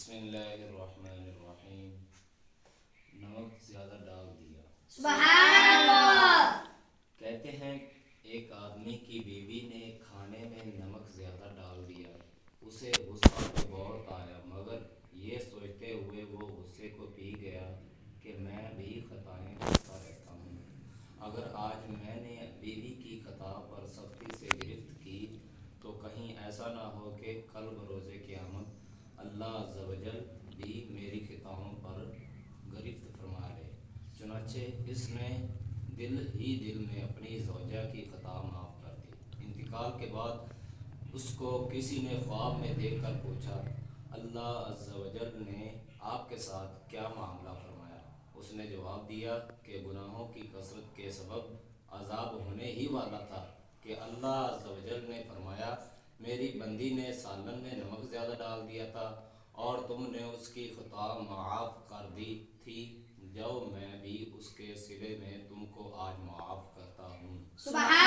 بسم اللہ الرحمن الرحیم۔ نمک زیادہ ڈال دیا۔ سبحان اللہ۔ کہتے ہیں ایک آدمی کی بیوی نے کھانے میں نمک زیادہ ڈال دیا، اسے غصہ تو بہت آیا، مگر یہ سوچتے ہوئے وہ غصے کو پی گیا کہ میں بھی خطائیں کرتا رہتا ہوں، اگر آج میں نے بیوی کی خطا پر سختی سے گرفت کی تو کہیں ایسا نہ ہو کہ کل بروز قیامت اللہ عز و جل بھی میری خطاؤں پر گرفت فرما لے۔ چنانچہ اس نے دل ہی دل میں اپنی زوجہ کی خطا معاف کر دی۔ انتقال کے بعد اس کو کسی نے خواب میں دیکھ کر پوچھا، اللہ عز و جل نے آپ کے ساتھ کیا معاملہ فرمایا؟ اس نے جواب دیا کہ گناہوں کی کثرت کے سبب عذاب ہونے ہی والا تھا کہ اللہ عز و جل نے فرمایا، میری بندی نے سالن میں نمک زیادہ ڈال دیا تھا اور تم نے اس کی خطا معاف کر دی تھی، جو میں بھی اس کے صلے میں تم کو آج معاف کرتا ہوں۔ سبحان